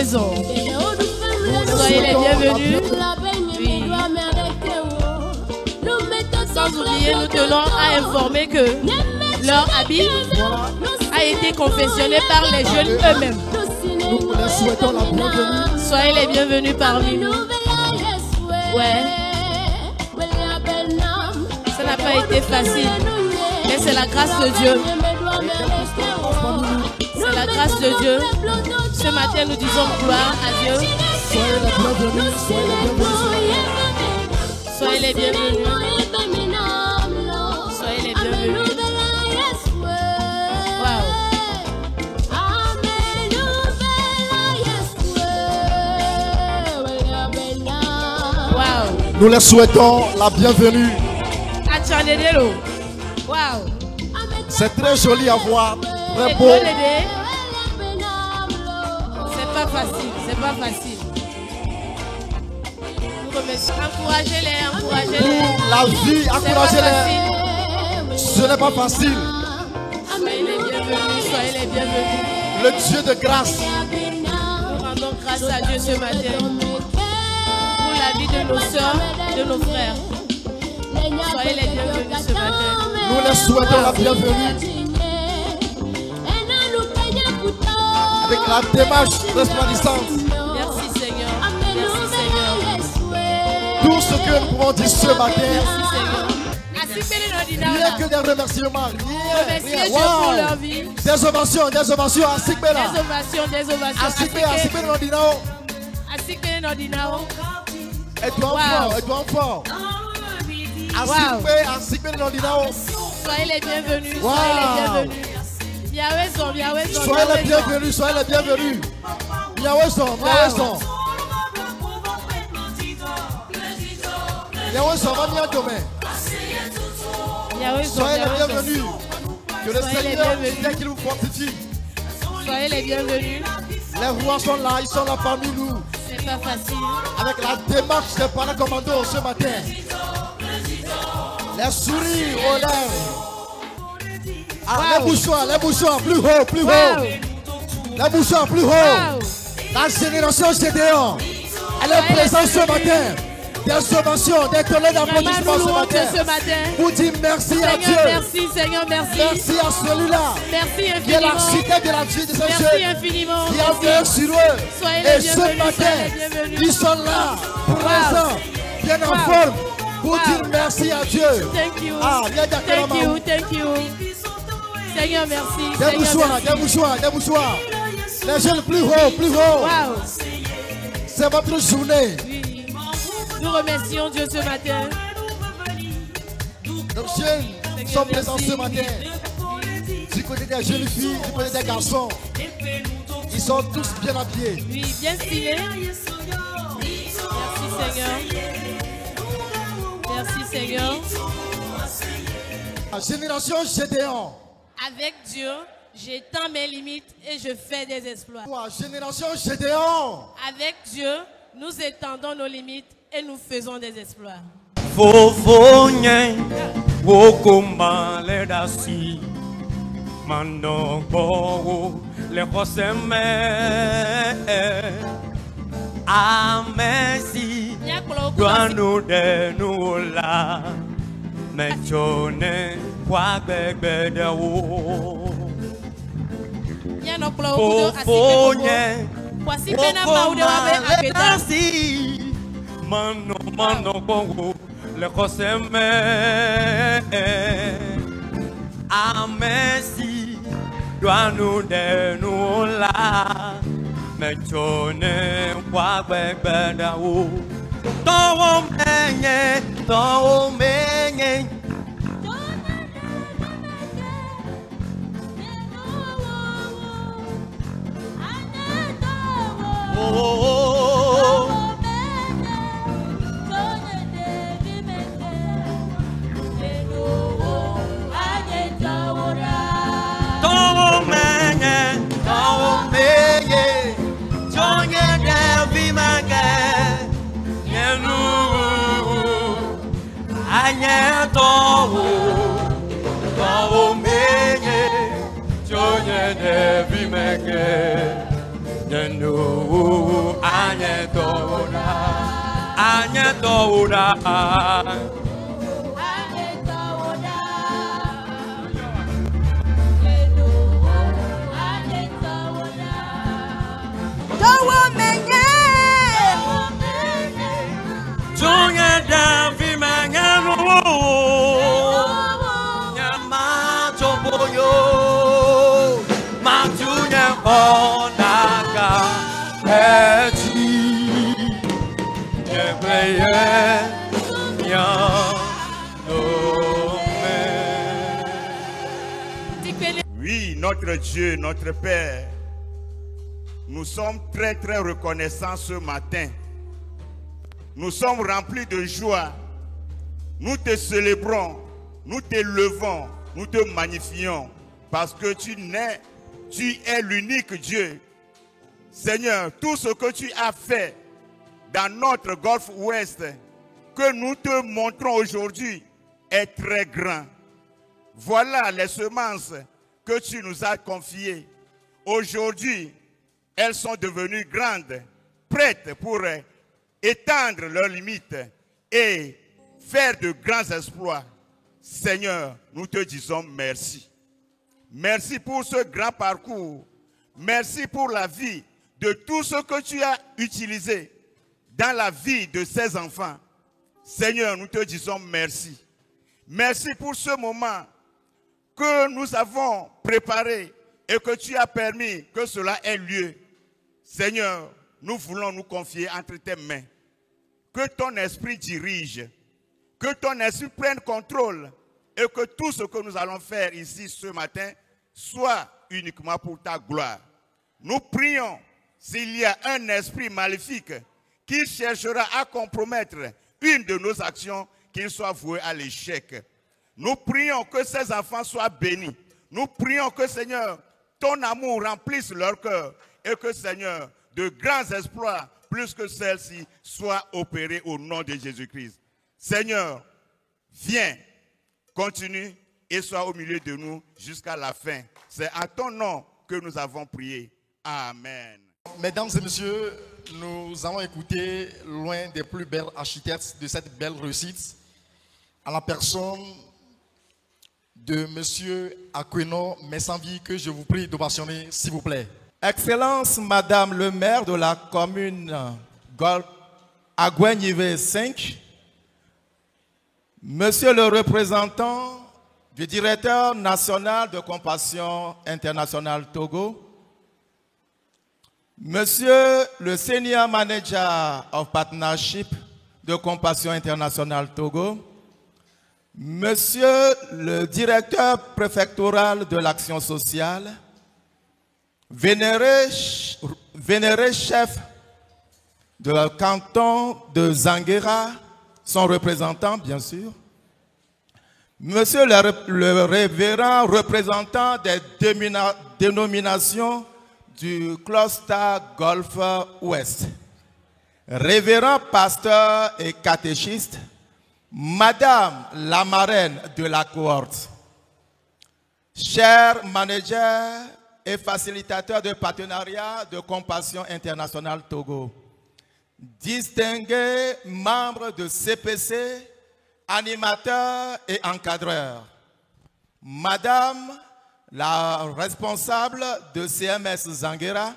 raison. Soyez les bienvenus. Oui. Sans oublier, nous tenons à informer que leur habit a été confectionné par les jeunes eux-mêmes. Nous leur souhaitons la bienvenue. Soyez les bienvenus parmi nous. Ouais. Ça n'a pas été facile, mais c'est la grâce de Dieu. C'est la grâce de Dieu. Ce matin, nous disons gloire à Dieu. Soyez les bienvenus. Soyez les bienvenus. Soyez les bienvenus. Soyez les bienvenus. Nous leur souhaitons la bienvenue. Wow. C'est très joli à voir, très beau. C'est pas facile, c'est pas facile. Nous remercions. Encouragez-les, encouragez-les. La vie, encouragez-les. Ce n'est pas facile. Soyez les bienvenus, soyez les bienvenus. Le Dieu de grâce. Nous rendons grâce à Dieu ce matin. La vie de nos soeurs, de nos frères. Soyez les bienvenus ce matin. Nous les souhaitons la bienvenue. Avec la démarche resplendissante. Merci Seigneur. Merci Seigneur. Tout ce que nous pouvons dire ce matin. Merci Seigneur. Rien que des remerciements. Remerciez Dieu pour leur vie. Des ovations, des ovations à Sikbela. Des ovations, des ovations. À Sikbela Nodinao. À Sikbela Nodinao. Et toi fort, et toi fort. À Sikbela Nodinao. Soyez les bienvenus, soyez les bienvenus. Soyez les bienvenus, soyez les bienvenus. Yahwehson, Yahwehson. Yahwehson, va bien demain. Soyez les bienvenus. Que le Seigneur, dès qu'il vous fortifie. Soyez les bienvenus. Les rois sont là, ils sont là parmi nous. C'est pas facile. Avec la démarche des parents commandos ce matin. Les sourires aux lèvres. Ah, les bouchons, plus haut, plus haut. Les bouchons, plus haut. La génération Gédéon, elle est présente ce matin. Des ovations, des tonneaux d'applaudissements ce matin. Vous dites merci à Dieu. Merci Seigneur, merci. Merci à celui-là. Merci infiniment. Qui est l'architecte de la vie de ces jeunes. Merci infiniment. Qui a veillé sur eux. Soyez Et ce matin, ils sont là, présents, bien en forme. Vous dites merci à Dieu. Thank you. Ah, thank you, thank you. Seigneur, merci. Des mouchoirs, des mouchoirs, des mouchoirs. Les jeunes plus haut, plus haut. Wow. C'est votre journée. Oui. Nous remercions Dieu ce matin. Nos jeunes sont présents ce matin. Du côté des jeunes filles, du côté des garçons. Ils sont tous bien habillés. Oui, bien stylés. Merci Seigneur. Merci Seigneur. La génération Gédéon. Avec Dieu, j'étends mes limites et je fais des exploits. Génération Gédéon. Avec Dieu, nous étendons nos limites et nous faisons des exploits. Fofonye wokoma le dasi manongo le koseme amesi duanu de nula mechone kwa gbegbe de wo fofonye wokoma le dasi mano bongo le koseme amesi duanu de nula mechone kwa gbegbe da wo towo menye Denu Anyetora Anyetora Oui, notre Dieu, notre Père, nous sommes très très reconnaissants ce matin. Nous sommes remplis de joie. Nous te célébrons, nous te levons, nous te magnifions parce que tu es l'unique Dieu. Seigneur, tout ce que tu as fait dans notre Golfe Ouest, que nous te montrons aujourd'hui, est très grand. Voilà les semences que tu nous as confiées. Aujourd'hui, elles sont devenues grandes, prêtes pour étendre leurs limites et faire de grands exploits. Seigneur, nous te disons merci. Merci pour ce grand parcours. Merci pour la vie de tout ce que tu as utilisé dans la vie de ces enfants. Seigneur, nous te disons merci. Merci pour ce moment que nous avons préparé et que tu as permis que cela ait lieu. Seigneur, nous voulons nous confier entre tes mains. Que ton esprit dirige, que ton esprit prenne contrôle et que tout ce que nous allons faire ici ce matin soit uniquement pour ta gloire. Nous prions, s'il y a un esprit maléfique qui cherchera à compromettre une de nos actions, qu'il soit voué à l'échec. Nous prions que ces enfants soient bénis. Nous prions que, Seigneur, ton amour remplisse leur cœur et que, Seigneur, de grands exploits, plus que celle-ci, soient opérés au nom de Jésus-Christ. Seigneur, viens, continue et sois au milieu de nous jusqu'à la fin. C'est à ton nom que nous avons prié. Amen. Mesdames et messieurs, nous allons écouter l'un des plus belles architectes de cette belle réussite, à la personne de monsieur Aquino Messanvi, que je vous prie d'ovationner, s'il vous plaît. Excellence, Madame le maire de la commune Agouin-Nivé 5, Monsieur le représentant du directeur national de Compassion Internationale Togo, Monsieur le Senior Manager of Partnership de Compassion Internationale Togo, Monsieur le directeur préfectoral de l'action sociale, vénéré chef de canton de Zanguera, son représentant bien sûr, Monsieur le révérend représentant des dénominations du cluster Golfe Ouest, révérend pasteur et catéchiste, Madame la marraine de la cohorte, chers managers et facilitateurs de partenariat de Compassion Internationale Togo, distingués membres de CPC, animateurs et encadreurs, Madame la responsable de CMS Zanguera,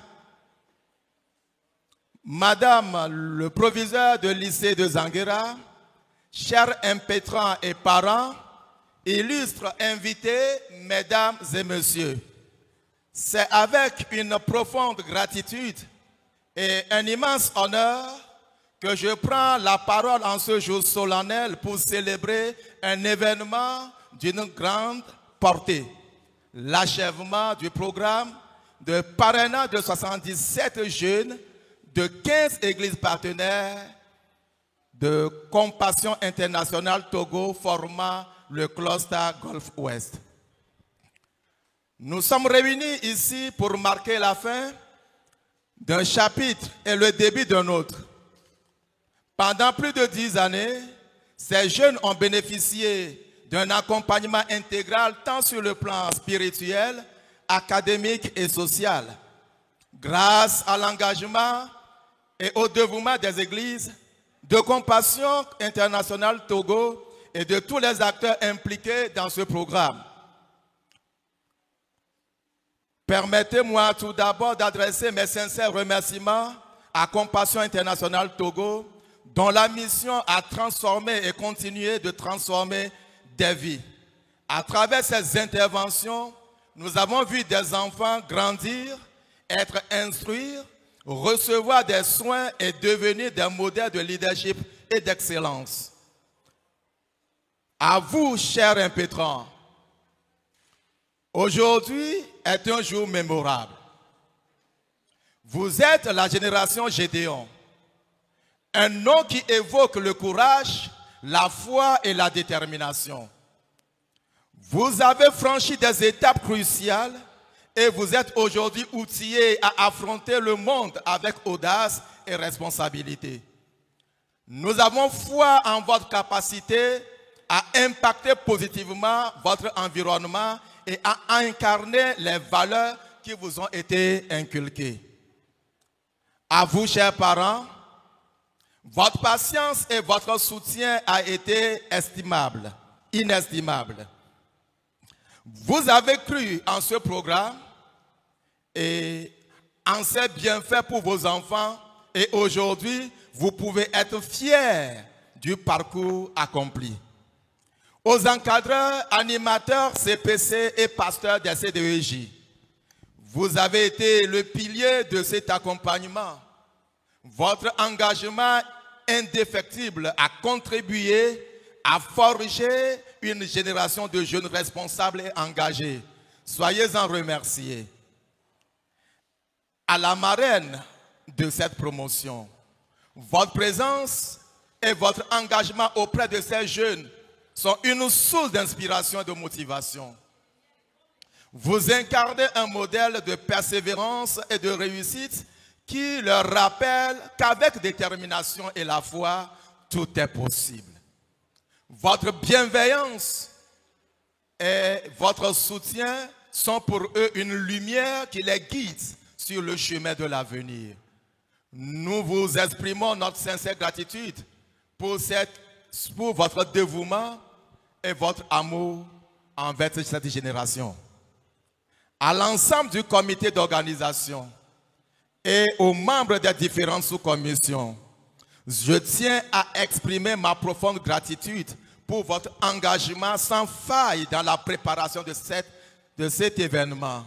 Madame le proviseur de lycée de Zanguera, chers impétrants et parents, illustres invités, mesdames et messieurs, c'est avec une profonde gratitude et un immense honneur que je prends la parole en ce jour solennel pour célébrer un événement d'une grande portée. L'achèvement du programme de parrainage de 77 jeunes de 15 églises partenaires de Compassion Internationale Togo formant le cluster Golfe Ouest. Nous sommes réunis ici pour marquer la fin d'un chapitre et le début d'un autre. Pendant plus de 10 années, ces jeunes ont bénéficié d'un accompagnement intégral tant sur le plan spirituel, académique et social. grâce à l'engagement et au dévouement des églises de Compassion Internationale Togo et de tous les acteurs impliqués dans ce programme. Permettez-moi tout d'abord d'adresser mes sincères remerciements à Compassion Internationale Togo, dont la mission a transformé et continué de transformer des vies. À travers ces interventions, nous avons vu des enfants grandir, être instruits, recevoir des soins et devenir des modèles de leadership et d'excellence. À vous, chers impétrants, aujourd'hui est un jour mémorable. Vous êtes la génération Gédéon, un nom qui évoque le courage, la foi et la détermination. Vous avez franchi des étapes cruciales et vous êtes aujourd'hui outillés à affronter le monde avec audace et responsabilité. Nous avons foi en votre capacité à impacter positivement votre environnement et à incarner les valeurs qui vous ont été inculquées. À vous, chers parents, votre patience et votre soutien a été estimable, inestimable. Vous avez cru en ce programme et en ses bienfaits pour vos enfants et aujourd'hui, vous pouvez être fiers du parcours accompli. Aux encadreurs, animateurs, CPC et pasteurs des CDEJ, vous avez été le pilier de cet accompagnement. Votre engagement indéfectible a contribué à forger une génération de jeunes responsables et engagés. Soyez-en remerciés. À la marraine de cette promotion, votre présence et votre engagement auprès de ces jeunes sont une source d'inspiration et de motivation. Vous incarnez un modèle de persévérance et de réussite qui leur rappelle qu'avec détermination et la foi, tout est possible. Votre bienveillance et votre soutien sont pour eux une lumière qui les guide sur le chemin de l'avenir. Nous vous exprimons notre sincère gratitude pour votre dévouement et votre amour envers cette génération. À l'ensemble du comité d'organisation et aux membres des différentes sous-commissions, je tiens à exprimer ma profonde gratitude pour votre engagement sans faille dans la préparation de cet événement.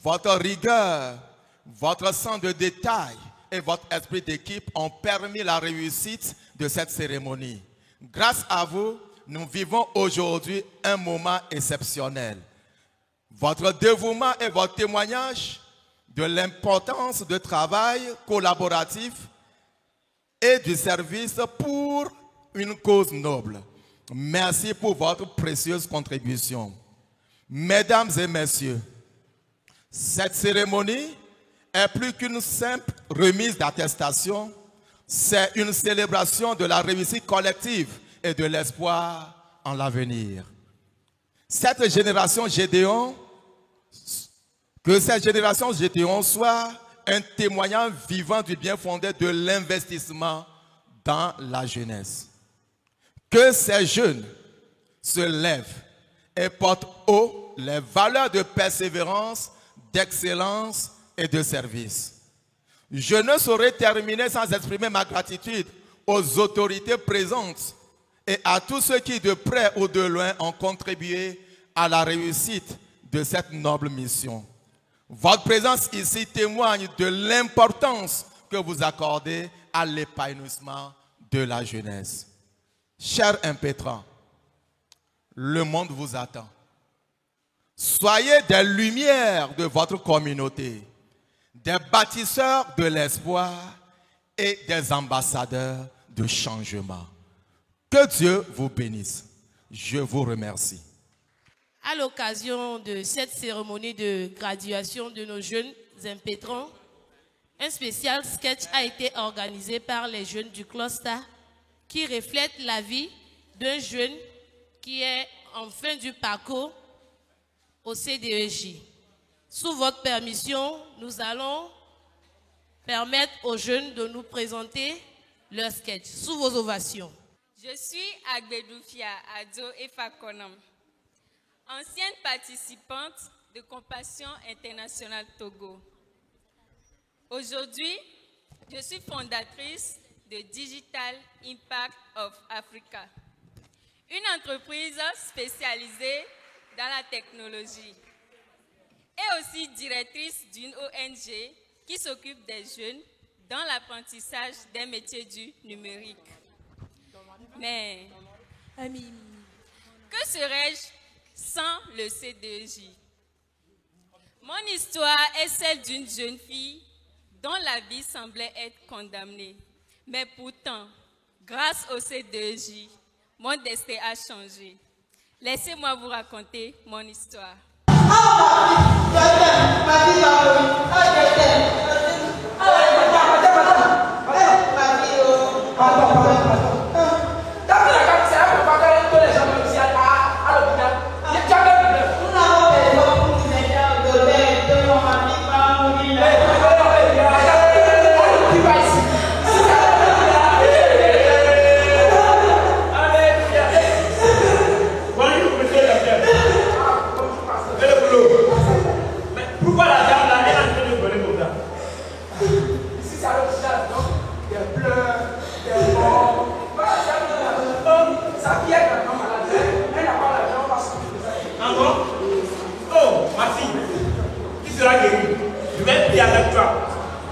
Votre rigueur, votre sens de détail et votre esprit d'équipe ont permis la réussite de cette cérémonie. Grâce à vous, nous vivons aujourd'hui un moment exceptionnel. Votre dévouement et votre témoignage de l'importance du travail collaboratif et du service pour une cause noble. Merci pour votre précieuse contribution. Mesdames et messieurs, cette cérémonie est plus qu'une simple remise d'attestation, c'est une célébration de la réussite collective et de l'espoir en l'avenir. Cette génération Gédéon, que cette génération Gédéon soit un témoignage vivant du bien fondé de l'investissement dans la jeunesse. Que ces jeunes se lèvent et portent haut les valeurs de persévérance, d'excellence et de service. Je ne saurais terminer sans exprimer ma gratitude aux autorités présentes et à tous ceux qui de près ou de loin ont contribué à la réussite de cette noble mission. Votre présence ici témoigne de l'importance que vous accordez à l'épanouissement de la jeunesse. Chers impétrants, le monde vous attend. Soyez des lumières de votre communauté, des bâtisseurs de l'espoir et des ambassadeurs de changement. Que Dieu vous bénisse. Je vous remercie. À l'occasion de cette cérémonie de graduation de nos jeunes impétrants, un spécial sketch a été organisé par les jeunes du cluster qui reflète la vie d'un jeune qui est en fin du parcours au CDEJ. Sous votre permission, nous allons permettre aux jeunes de nous présenter leur sketch. Sous vos ovations. Je suis Agbedoufia Ado Efakonam, ancienne participante de Compassion Internationale Togo. Aujourd'hui, je suis fondatrice de Digital Impact of Africa, une entreprise spécialisée dans la technologie et aussi directrice d'une ONG qui s'occupe des jeunes dans l'apprentissage des métiers du numérique. Mais que serais-je sans le CDEJ? Mon histoire est celle d'une jeune fille dont la vie semblait être condamnée. Mais pourtant, grâce au CDEJ, mon destin a changé. Laissez-moi vous raconter mon histoire.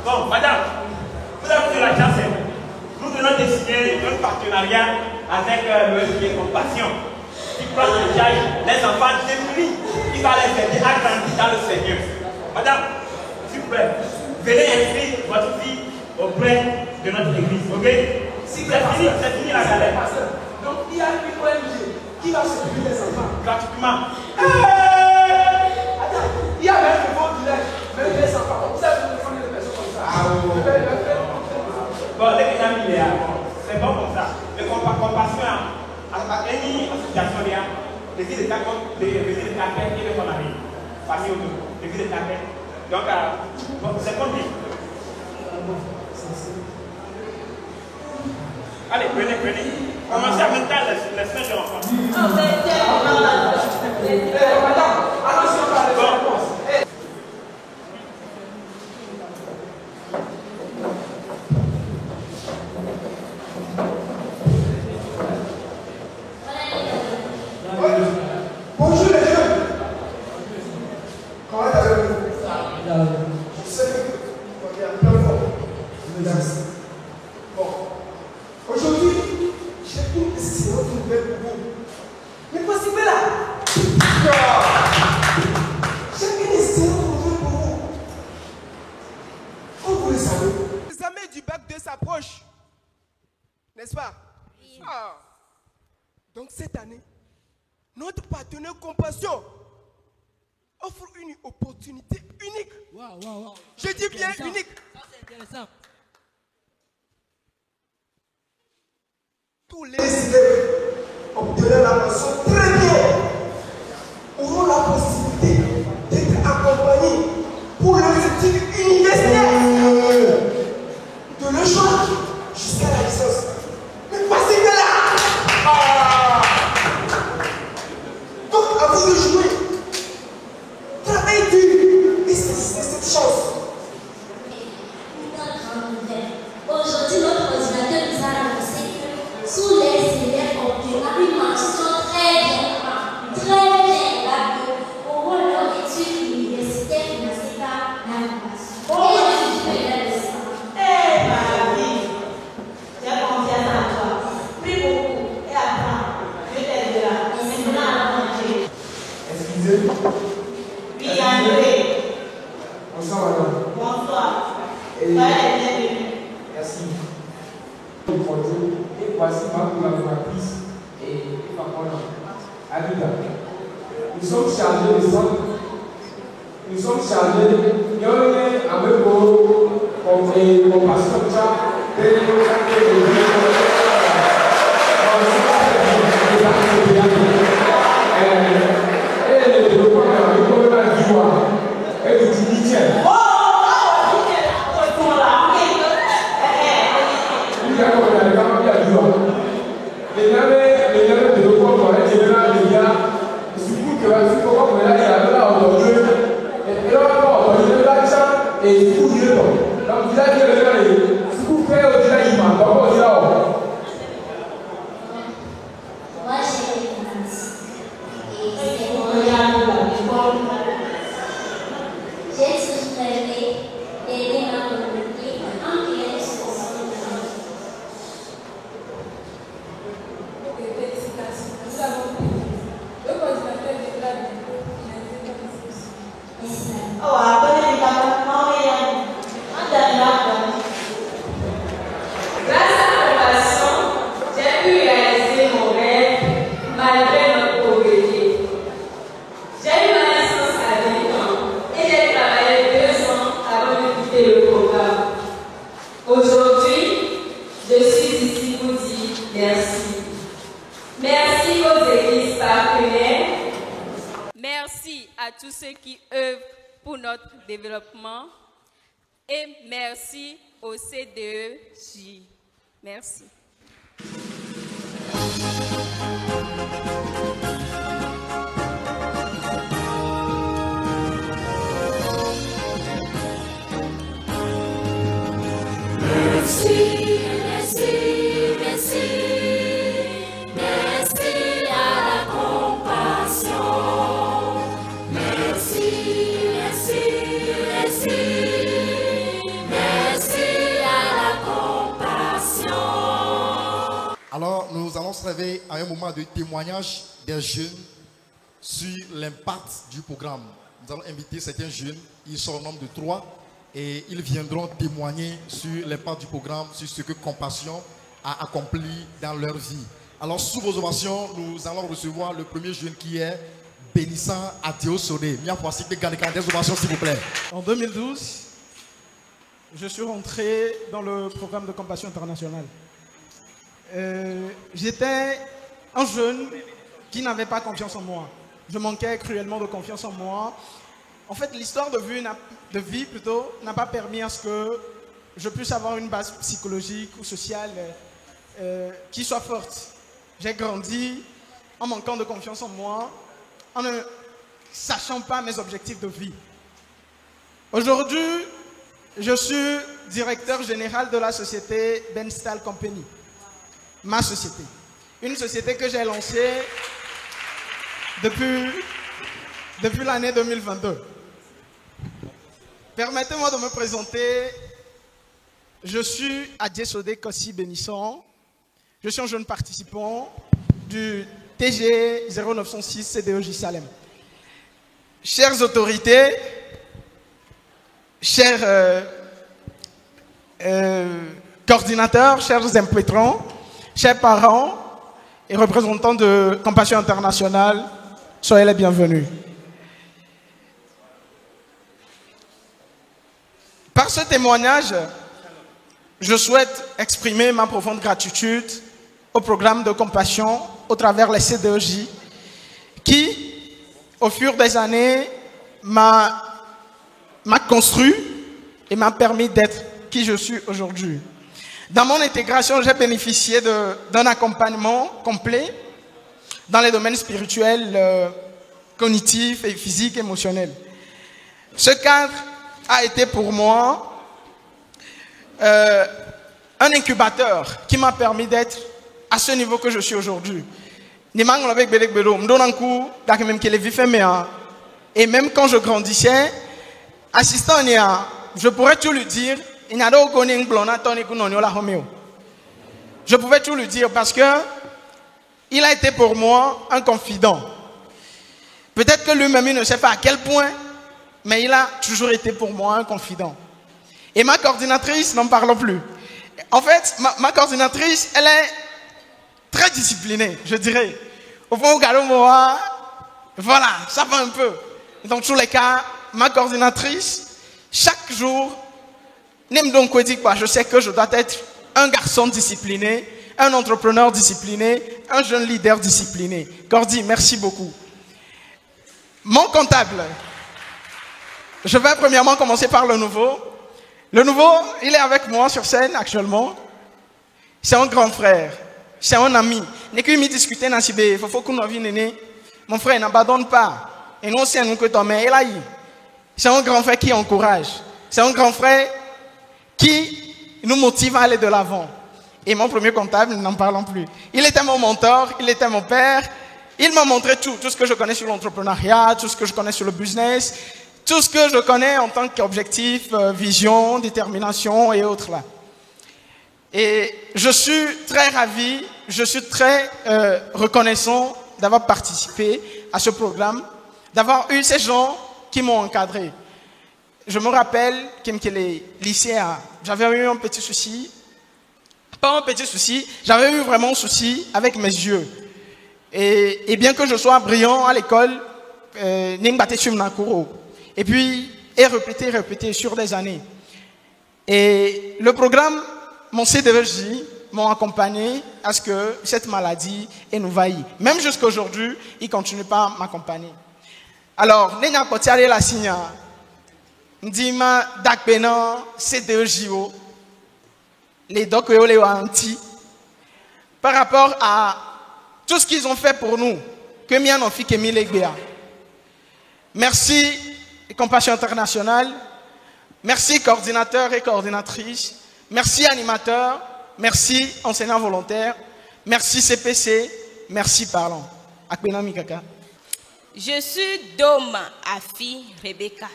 Bon, madame, vous avez eu la chance. Nous venons de signer un partenariat avec le Compassion qui prend en charge les enfants démunis. Il va les aider à grandir dans le Seigneur. Madame, s'il vous plaît, venez inscrire votre fille auprès de notre église, ok? Si c'est fini la galère. Donc il y a une ONG qui va s'occuper des enfants. Gratuitement. Attends, il y a même le mot du lait, même les enfants. Vous savez, vous prenez des personnes comme ça. Bon, dès que j'ai mis c'est bon comme ça. Mais compassion à une association, l'église de Taquet et de Connery. Famille autour, l'église de Taquet. Donc, c'est comme dit. Allez, prenez. Commencez à mettre les semaines de l'enfant. Madame, allons-y par les réponses. Bonjour les jeunes. Comment allez-vous? Je sais que vous avez un plein fort. Merci. Bon. Aujourd'hui, j'ai une excellente nouvelle pour vous. Mais possible là. J'ai une excellente nouvelle pour vous. Comme vous le savez, l'examen du bac 2 s'approche. N'est-ce pas? Oui. Ah. Donc cette année, notre partenaire Compassion offre une opportunité unique. Wow. Je dis bien unique. Ça, c'est intéressant. Tous les élèves obtenant la mention très bien auront la possibilité d'être accompagnés pour leur étude universitaire de le choix jusqu'à la licence. Mais passez de là. Donc à vous de jouer. Travaillez dur et saisissez cette chance. Aujourd'hui, notre ordinateur nous a annoncé que sous les élèves obtenant une mention très bien auront leur étude universitaire financée par la Compassion. Et je suis là de ça. Eh ma vie, j'ai confiance en toi. Prie beaucoup et apprends. Je t'aiderai. Maintenant à manger. Excusez-moi. Oui, André. Bonsoir madame. Bonsoir. Soyez les bienvenus. Merci. Et voici ma collaboratrice et ma collègue. Anita. Nous sommes chargés de centre. Nous sommes chargés de donner à mes beaux compassion. Et le développement du gouvernement d'Ivoire et du Tunisiens. Oh, là. Développement et merci au CDEJ. Merci. Merci, merci, merci, merci à la compassion. Merci, merci, merci, merci à la compassion. Alors, nous allons se réveiller à un moment de témoignage des jeunes sur l'impact du programme. Nous allons inviter certains jeunes, ils sont au nombre de 3, et ils viendront témoigner sur l'impact du programme, sur ce que Compassion a accompli dans leur vie. Alors, sous vos ovations, nous allons recevoir le premier jeune qui est Bénissant Adéo Soné. Des ovations, s'il vous plaît. En 2012, je suis rentré dans le programme de Compassion internationale. J'étais un jeune qui n'avait pas confiance en moi. Je manquais cruellement de confiance en moi. En fait, l'histoire de vie n'a pas permis à ce que je puisse avoir une base psychologique ou sociale qui soit forte. J'ai grandi en manquant de confiance en moi, en ne sachant pas mes objectifs de vie. Aujourd'hui, je suis directeur général de la société Benstal Company, ma société. Une société que j'ai lancée depuis l'année 2022. Permettez-moi de me présenter. Je suis Adjesodé Kossi Bénissant. Je suis un jeune participant du TG 0906 CDEJ Salem. Chères autorités, chers coordinateurs, chers impétrants, chers parents et représentants de Compassion internationale, soyez les bienvenus. Par ce témoignage, je souhaite exprimer ma profonde gratitude au programme de Compassion au travers les CDEJ qui, au fur des années, m'a construit et m'a permis d'être qui je suis aujourd'hui. Dans mon intégration, j'ai bénéficié d'un accompagnement complet dans les domaines spirituels, cognitifs et physiques, émotionnels. Ce cadre a été pour moi un incubateur qui m'a permis d'être à ce niveau que je suis aujourd'hui. Et même quand je grandissais, assistant je pourrais tout lui dire. Je pouvais tout lui dire parce que il a été pour moi un confident. Peut-être que lui-même il ne sait pas à quel point, mais il a toujours été pour moi un confident. Et ma coordinatrice, n'en parlons plus. En fait, ma coordinatrice, elle est très disciplinée, je dirais. Au fond, voilà, ça va un peu. Dans tous les cas, ma coordinatrice, chaque jour, je sais que je dois être un garçon discipliné, un entrepreneur discipliné, un jeune leader discipliné. Cordy, merci beaucoup. Mon comptable, je vais premièrement commencer par le nouveau. Le nouveau, il est avec moi sur scène actuellement. c'est un grand frère, c'est un ami. N'est que me discuter dans il faut qu'on en vienne. Mon frère n'abandonne pas. Et nous aussi, nous que toi, mais là, c'est un grand frère qui encourage. C'est un grand frère qui nous motive à aller de l'avant. Et mon premier comptable, n'en parlons plus. Il était mon mentor, il était mon père. Il m'a montré tout ce que je connais sur l'entrepreneuriat, tout ce que je connais sur le business, tout ce que je connais en tant qu'objectif, vision, détermination et autres là. Et je suis très ravi, je suis très reconnaissant d'avoir participé à ce programme, d'avoir eu ces gens qui m'ont encadré. Je me rappelle que les lycéens, j'avais eu un petit souci, pas un petit souci, j'avais eu vraiment un souci avec mes yeux. Et bien que je sois brillant à l'école, et puis, répété sur des années. Et le programme, mon CDEJ, m'ont accompagné à ce que cette maladie nous envahisse. Même jusqu'à aujourd'hui, il ne continue pas à m'accompagner. Alors, nous avons continué la signe. Nous avons dit CDEJ, les docteurs les anti, par rapport à tout ce qu'ils ont fait pour nous, que nous avons fait que nous. Merci Compassion Internationale, merci coordinateurs et coordinatrices, merci animateurs, merci enseignants volontaires, merci CPC, merci parlants. Je suis Doma Afi Rebecca.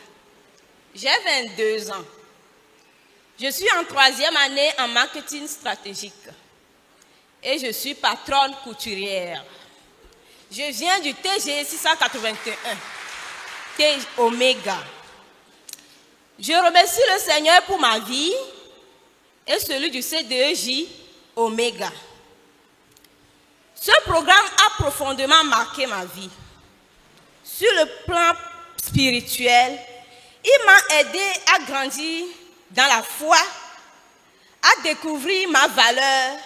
J'ai 22 ans. Je suis en 3e année en marketing stratégique. Et je suis patronne couturière. Je viens du TG 681, T Omega. Je remercie le Seigneur pour ma vie et celui du CDEJ Omega. Ce programme a profondément marqué ma vie. Sur le plan spirituel, il m'a aidé à grandir dans la foi, à découvrir ma valeur,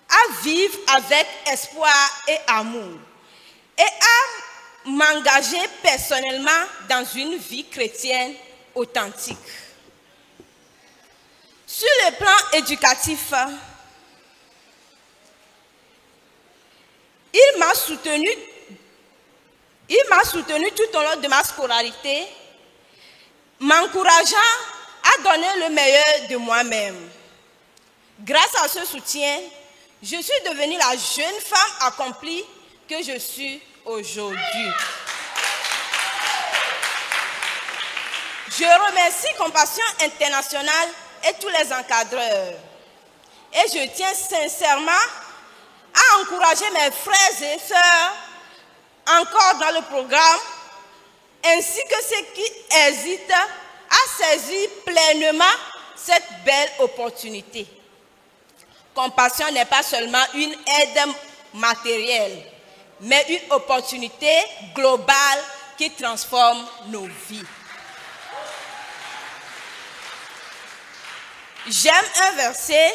à vivre avec espoir et amour, et à m'engager personnellement dans une vie chrétienne authentique. Sur le plan éducatif, il m'a soutenu tout au long de ma scolarité, m'encourageant à donner le meilleur de moi-même. Grâce à ce soutien, je suis devenue la jeune femme accomplie que je suis aujourd'hui. Je remercie Compassion Internationale et tous les encadreurs. Et je tiens sincèrement à encourager mes frères et sœurs encore dans le programme, ainsi que ceux qui hésitent à saisir pleinement cette belle opportunité. Compassion n'est pas seulement une aide matérielle, mais une opportunité globale qui transforme nos vies. J'aime un verset,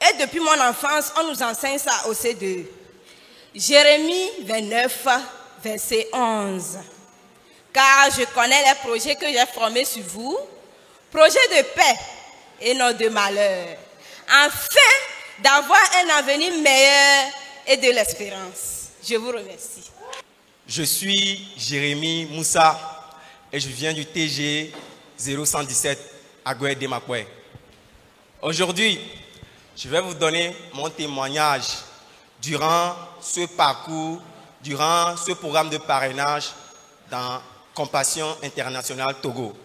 et depuis mon enfance, on nous enseigne ça au CDE. Jérémie 29, verset 11. Car je connais les projets que j'ai formés sur vous, projets de paix et non de malheur, afin d'avoir un avenir meilleur et de l'espérance. Je vous remercie. Je suis Jérémy Moussa et je viens du TG 0117 à Goué-Demakoué. Aujourd'hui, je vais vous donner mon témoignage durant ce parcours, durant ce programme de parrainage dans Compassion Internationale Togo.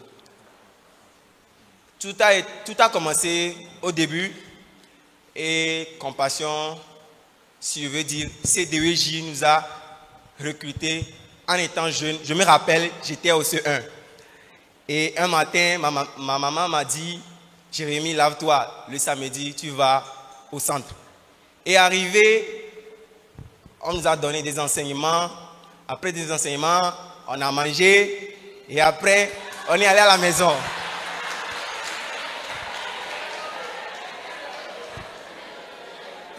Tout a commencé au début et Compassion, si je veux dire, CDEJ nous a recrutés en étant jeunes. Je me rappelle, j'étais au CE1. Et un matin, ma maman m'a dit, Jérémy, lave-toi. Le samedi, tu vas au centre. Et arrivé, on nous a donné des enseignements. Après des enseignements, on a mangé. Et après, on est allé à la maison.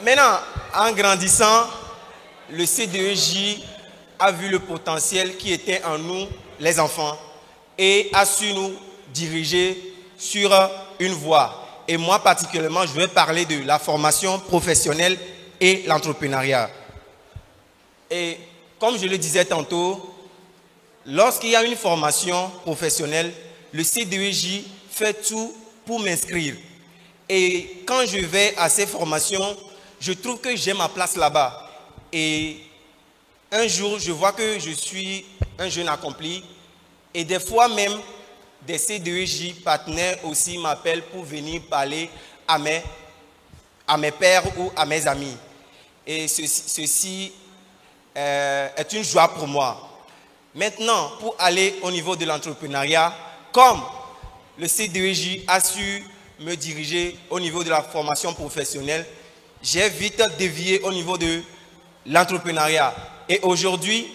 Maintenant, en grandissant, le CDEJ a vu le potentiel qui était en nous, les enfants, et a su nous diriger sur une voie. Et moi particulièrement, je vais parler de la formation professionnelle et l'entrepreneuriat. Et comme je le disais tantôt, lorsqu'il y a une formation professionnelle, le CDEJ fait tout pour m'inscrire. Et quand je vais à ces formations, je trouve que j'ai ma place là-bas. Et un jour, je vois que je suis un jeune accompli. Et des fois même, des CDEJ partenaires aussi m'appellent pour venir parler à mes pairs ou à mes amis. Et ceci est une joie pour moi. Maintenant, pour aller au niveau de l'entrepreneuriat, comme le CDEJ a su me diriger au niveau de la formation professionnelle, j'ai vite dévié au niveau de l'entrepreneuriat. Et aujourd'hui,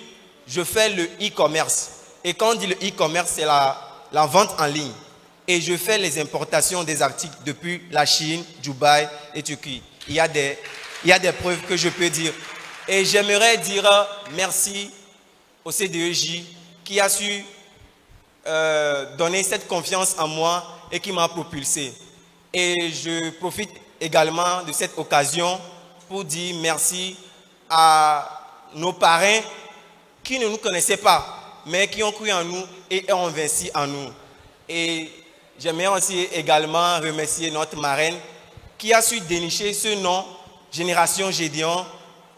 je fais le e-commerce. Et quand on dit le e-commerce, c'est la vente en ligne. Et je fais les importations des articles depuis la Chine, Dubaï et Turquie. Il y a des preuves que je peux dire. Et j'aimerais dire merci au CDEJ qui a su donner cette confiance en moi et qui m'a propulsé. Et je profite également de cette occasion pour dire merci à nos parrains qui ne nous connaissaient pas, mais qui ont cru en nous et ont investi en nous. Et j'aimerais aussi également remercier notre marraine qui a su dénicher ce nom, Génération Gédéon,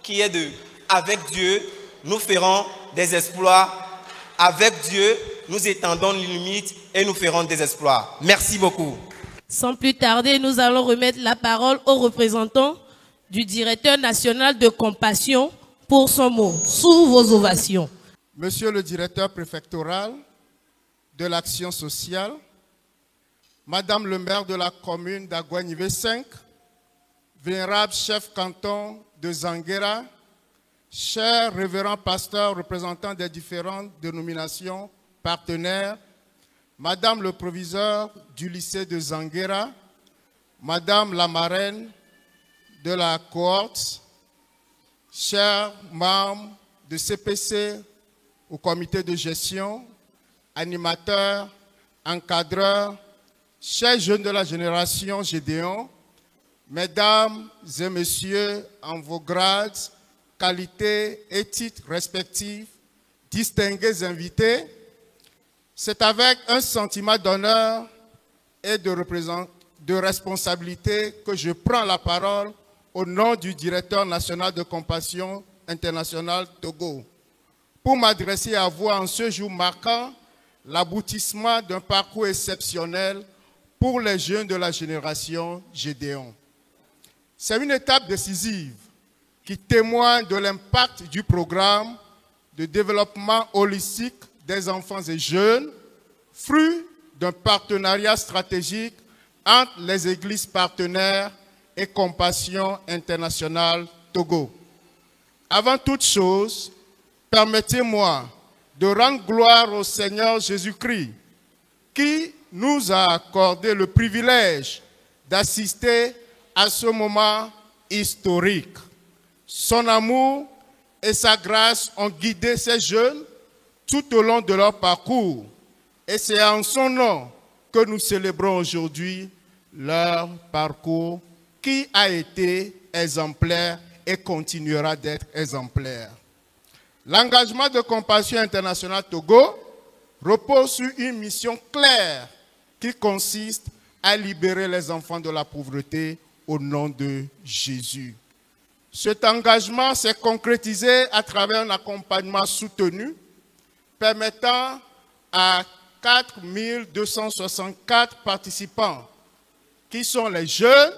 qui est de « Avec Dieu, nous ferons des exploits. Avec Dieu, nous étendons les limites et nous ferons des exploits. » Merci beaucoup. Sans plus tarder, nous allons remettre la parole au représentant du directeur national de Compassion pour son mot. Sous vos ovations. Monsieur le directeur préfectoral de l'action sociale, Madame le maire de la commune d'Aguanivé 5, vénérable chef canton de Zanguera, chers révérends pasteurs représentants des différentes dénominations partenaires, Madame le proviseur du lycée de Zanguera, Madame la marraine de la cohorte, chers membres de CPC au comité de gestion, animateurs, encadreurs, chers jeunes de la génération Gédéon, mesdames et messieurs en vos grades, qualités et titres respectifs, distingués invités, c'est avec un sentiment d'honneur et de responsabilité que je prends la parole au nom du directeur national de Compassion internationale Togo pour m'adresser à vous en ce jour marquant l'aboutissement d'un parcours exceptionnel pour les jeunes de la génération Gédéon. C'est une étape décisive qui témoigne de l'impact du programme de développement holistique des enfants et jeunes, fruit d'un partenariat stratégique entre les églises partenaires et Compassion internationale Togo. Avant toute chose, permettez-moi de rendre gloire au Seigneur Jésus-Christ qui nous a accordé le privilège d'assister à ce moment historique. Son amour et sa grâce ont guidé ces jeunes tout au long de leur parcours. Et c'est en son nom que nous célébrons aujourd'hui leur parcours qui a été exemplaire et continuera d'être exemplaire. L'engagement de Compassion internationale Togo repose sur une mission claire qui consiste à libérer les enfants de la pauvreté au nom de Jésus. Cet engagement s'est concrétisé à travers un accompagnement soutenu permettant à 4264 participants, qui sont les jeunes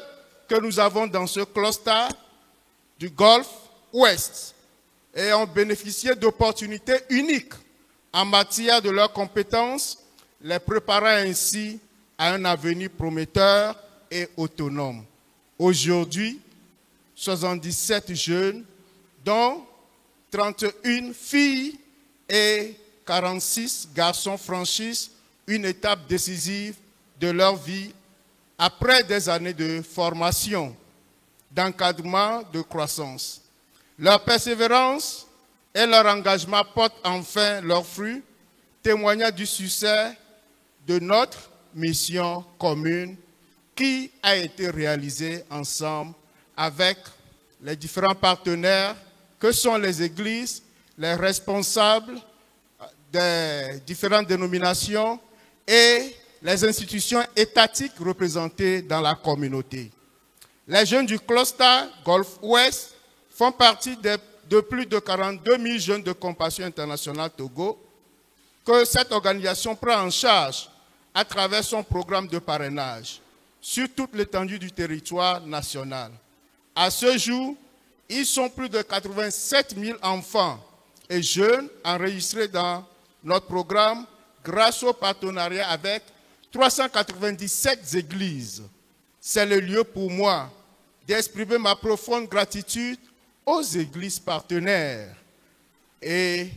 que nous avons dans ce cluster du Golfe Ouest, et ont bénéficié d'opportunités uniques en matière de leurs compétences, les préparant ainsi à un avenir prometteur et autonome. Aujourd'hui, 77 jeunes, dont 31 filles et 46 garçons franchissent une étape décisive de leur vie après des années de formation, d'encadrement, de croissance. Leur persévérance et leur engagement portent enfin leurs fruits, témoignant du succès de notre mission commune qui a été réalisé ensemble avec les différents partenaires que sont les églises, les responsables des différentes dénominations et les institutions étatiques représentées dans la communauté. Les jeunes du cluster Golfe Ouest font partie de plus de 42 000 jeunes de Compassion Internationale Togo que cette organisation prend en charge à travers son programme de parrainage sur toute l'étendue du territoire national. À ce jour, ils sont plus de 87 000 enfants et jeunes enregistrés dans notre programme grâce au partenariat avec 397 églises. C'est le lieu pour moi d'exprimer ma profonde gratitude aux églises partenaires et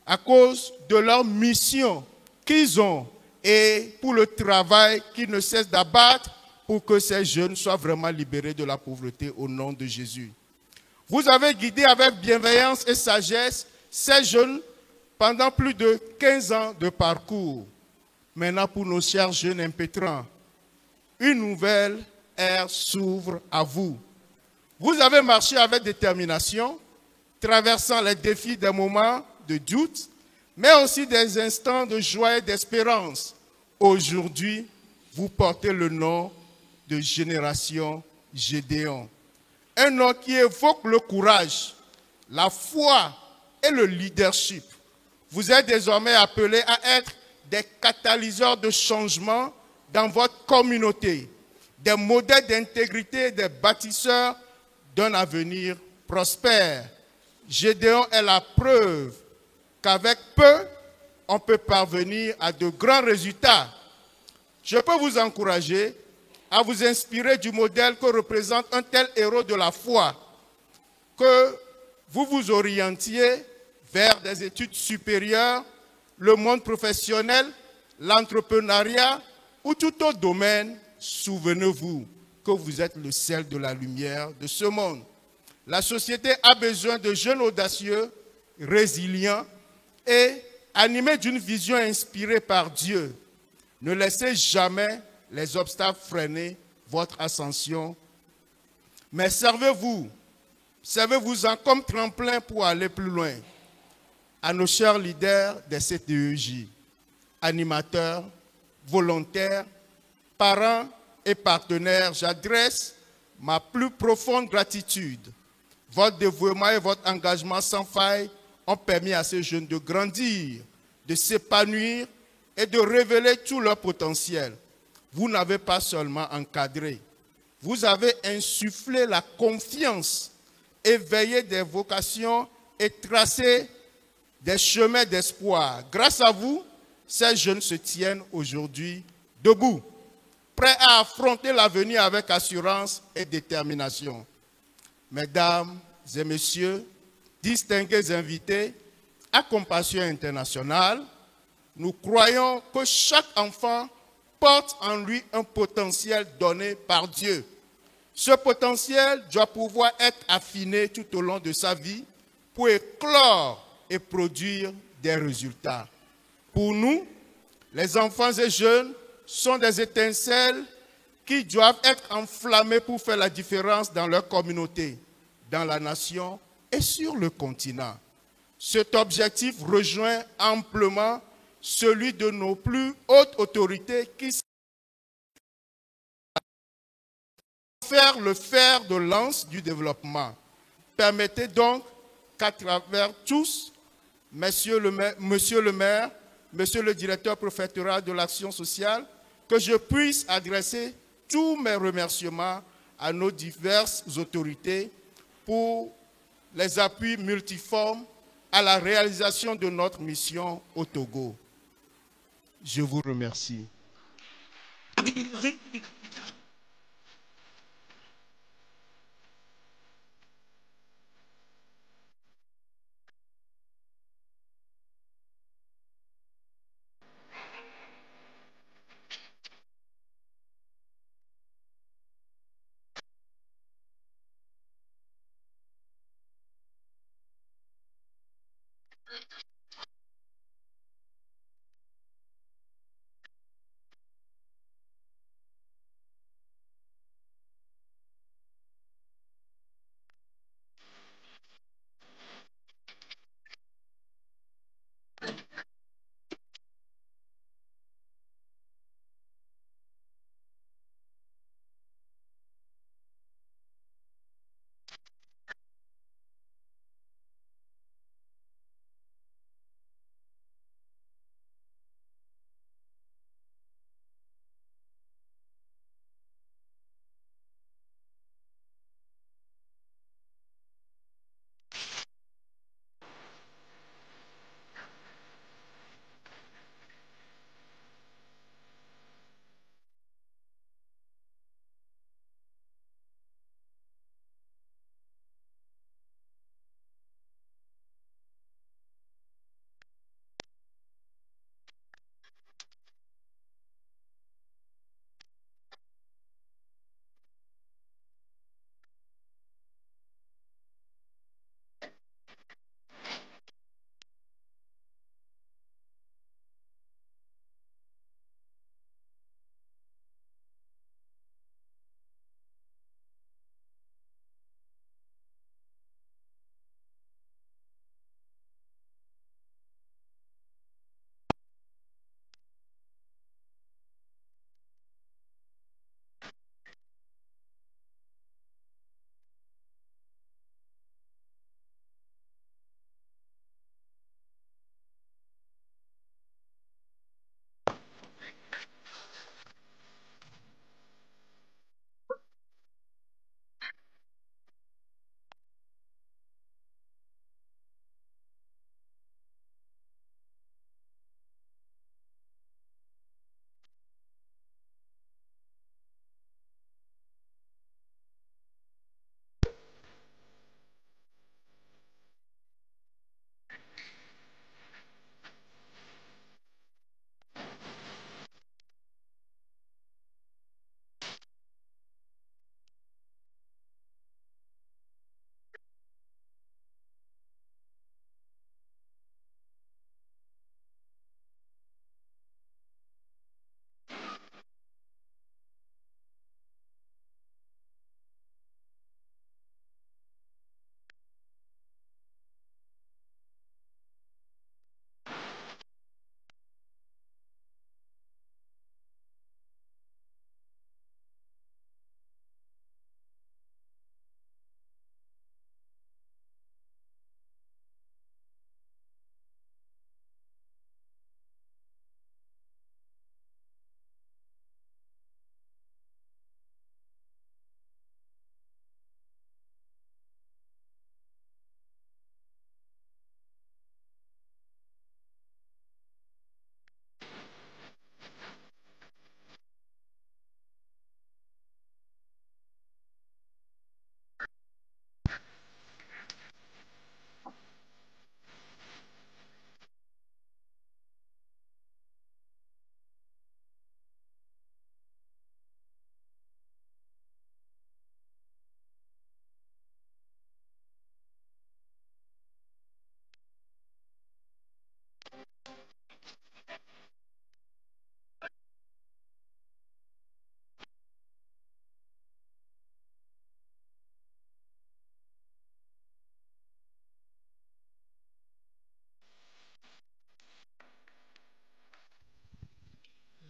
à cause de leur mission qu'ils ont et pour le travail qu'ils ne cessent d'abattre pour que ces jeunes soient vraiment libérés de la pauvreté au nom de Jésus. Vous avez guidé avec bienveillance et sagesse ces jeunes pendant plus de 15 ans de parcours. Maintenant, pour nos chers jeunes impétrants, une nouvelle ère s'ouvre à vous. Vous avez marché avec détermination, traversant les défis des moments de doute, mais aussi des instants de joie et d'espérance. Aujourd'hui, vous portez le nom de Génération Gédéon. Un nom qui évoque le courage, la foi et le leadership. Vous êtes désormais appelés à être des catalyseurs de changement dans votre communauté, des modèles d'intégrité et des bâtisseurs d'un avenir prospère. Gédéon est la preuve qu'avec peu, on peut parvenir à de grands résultats. Je peux vous encourager à vous inspirer du modèle que représente un tel héros de la foi, que vous vous orientiez vers des études supérieures, le monde professionnel, l'entrepreneuriat ou tout autre domaine. Souvenez-vous que vous êtes le sel de la lumière de ce monde. La société a besoin de jeunes audacieux, résilients et animés d'une vision inspirée par Dieu. Ne laissez jamais les obstacles freiner votre ascension, mais servez-vous-en comme tremplin pour aller plus loin. À nos chers leaders des CTEJ, animateurs, volontaires, parents et partenaires, j'adresse ma plus profonde gratitude. Votre dévouement et votre engagement sans faille ont permis à ces jeunes de grandir, de s'épanouir et de révéler tout leur potentiel. Vous n'avez pas seulement encadré, vous avez insufflé la confiance, éveillé des vocations et tracé des chemins d'espoir. Grâce à vous, ces jeunes se tiennent aujourd'hui debout, prêts à affronter l'avenir avec assurance et détermination. Mesdames et messieurs, distingués invités, à Compassion Internationale, nous croyons que chaque enfant porte en lui un potentiel donné par Dieu. Ce potentiel doit pouvoir être affiné tout au long de sa vie pour éclore et produire des résultats. Pour nous, les enfants et jeunes sont des étincelles qui doivent être enflammées pour faire la différence dans leur communauté, dans la nation et sur le continent. Cet objectif rejoint amplement celui de nos plus hautes autorités qui faire le fer de lance du développement. Permettez donc qu'à travers tous, monsieur le maire, monsieur le directeur préfectoral de l'action sociale, que je puisse adresser tous mes remerciements à nos diverses autorités pour les appuis multiformes à la réalisation de notre mission au Togo. Je vous remercie.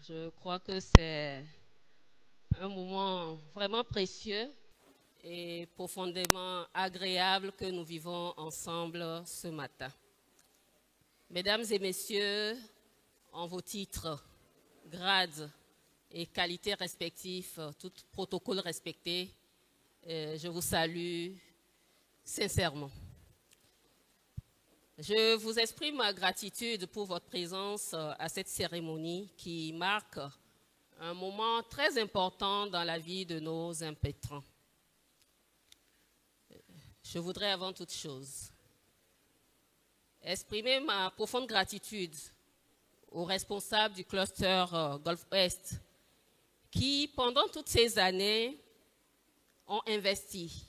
Je crois que c'est un moment vraiment précieux et profondément agréable que nous vivons ensemble ce matin. Mesdames et messieurs, en vos titres, grades et qualités respectifs, tout protocole respecté, je vous salue sincèrement. Je vous exprime ma gratitude pour votre présence à cette cérémonie qui marque un moment très important dans la vie de nos impétrants. Je voudrais avant toute chose exprimer ma profonde gratitude aux responsables du cluster Golfe Ouest qui, pendant toutes ces années, ont investi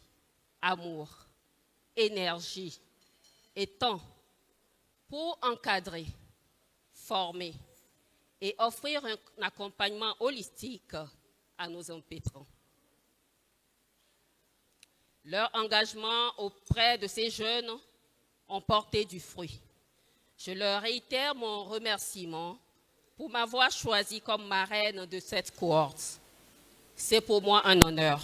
amour, énergie et temps pour encadrer, former et offrir un accompagnement holistique à nos impétrants. Leur engagement auprès de ces jeunes ont porté du fruit. Je leur réitère mon remerciement pour m'avoir choisi comme marraine de cette cohorte. C'est pour moi un honneur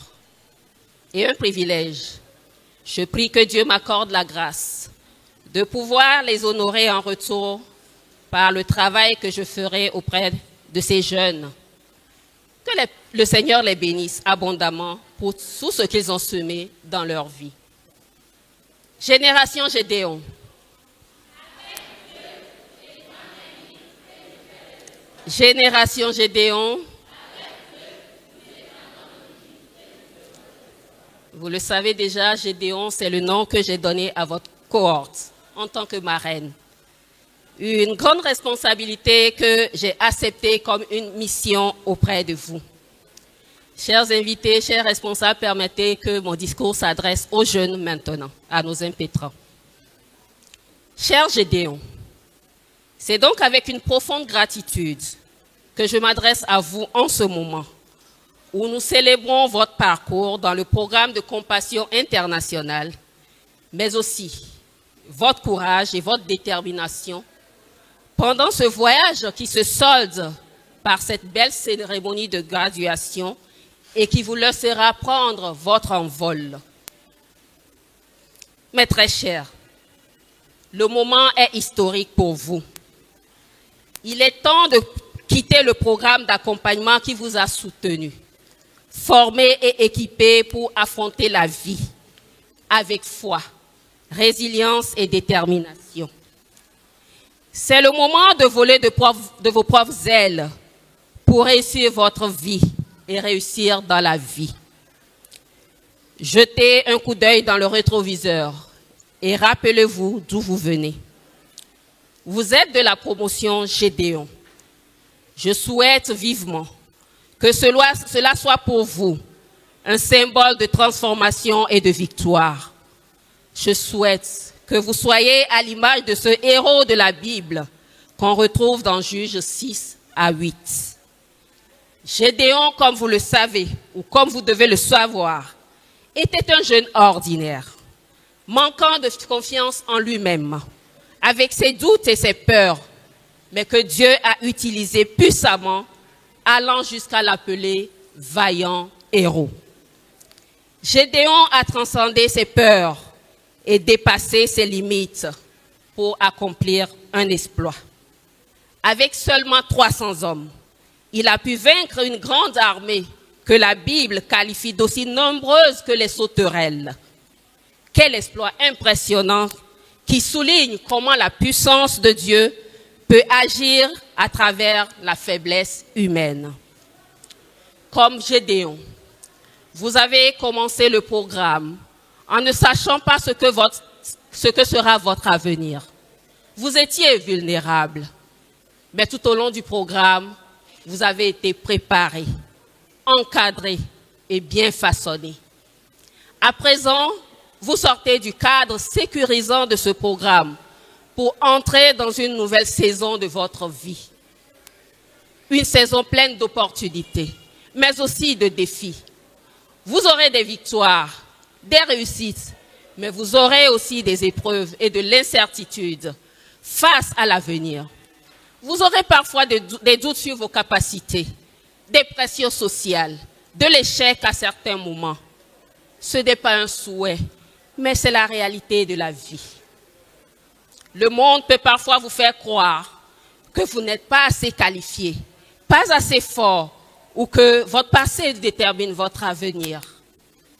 et un privilège. Je prie que Dieu m'accorde la grâce de pouvoir les honorer en retour par le travail que je ferai auprès de ces jeunes. Que le Seigneur les bénisse abondamment pour tout ce qu'ils ont semé dans leur vie. Génération Gédéon. Génération Gédéon. Vous le savez déjà, Gédéon, c'est le nom que j'ai donné à votre cohorte en tant que marraine. Une grande responsabilité que j'ai acceptée comme une mission auprès de vous. Chers invités, chers responsables, permettez que mon discours s'adresse aux jeunes maintenant, à nos impétrants. Cher Gédéon, c'est donc avec une profonde gratitude que je m'adresse à vous en ce moment où nous célébrons votre parcours dans le programme de compassion internationale, mais aussi votre courage et votre détermination pendant ce voyage qui se solde par cette belle cérémonie de graduation et qui vous laissera prendre votre envol. Mes très chers, le moment est historique pour vous. Il est temps de quitter le programme d'accompagnement qui vous a soutenu, formé et équipé pour affronter la vie avec foi, résilience et détermination. C'est le moment de voler de vos propres ailes pour réussir votre vie et réussir dans la vie. Jetez un coup d'œil dans le rétroviseur et rappelez-vous d'où vous venez. Vous êtes de la promotion Gédéon. Je souhaite vivement que cela soit pour vous un symbole de transformation et de victoire. Je souhaite que vous soyez à l'image de ce héros de la Bible qu'on retrouve dans Juges 6 à 8. Gédéon, comme vous le savez, ou comme vous devez le savoir, était un jeune ordinaire, manquant de confiance en lui-même, avec ses doutes et ses peurs, mais que Dieu a utilisé puissamment, allant jusqu'à l'appeler vaillant héros. Gédéon a transcendé ses peurs et dépassé ses limites pour accomplir un exploit. Avec seulement 300 hommes, il a pu vaincre une grande armée que la Bible qualifie d'aussi nombreuse que les sauterelles. Quel exploit impressionnant qui souligne comment la puissance de Dieu peut agir à travers la faiblesse humaine. Comme Gédéon, vous avez commencé le programme en ne sachant pas ce que sera votre avenir. Vous étiez vulnérable, mais tout au long du programme, vous avez été préparé, encadré et bien façonné. À présent, vous sortez du cadre sécurisant de ce programme pour entrer dans une nouvelle saison de votre vie. Une saison pleine d'opportunités, mais aussi de défis. Vous aurez des victoires, des réussites, mais vous aurez aussi des épreuves et de l'incertitude face à l'avenir. Vous aurez parfois des doutes sur vos capacités, des pressions sociales, de l'échec à certains moments. Ce n'est pas un souhait, mais c'est la réalité de la vie. Le monde peut parfois vous faire croire que vous n'êtes pas assez qualifié, pas assez fort, ou que votre passé détermine votre avenir.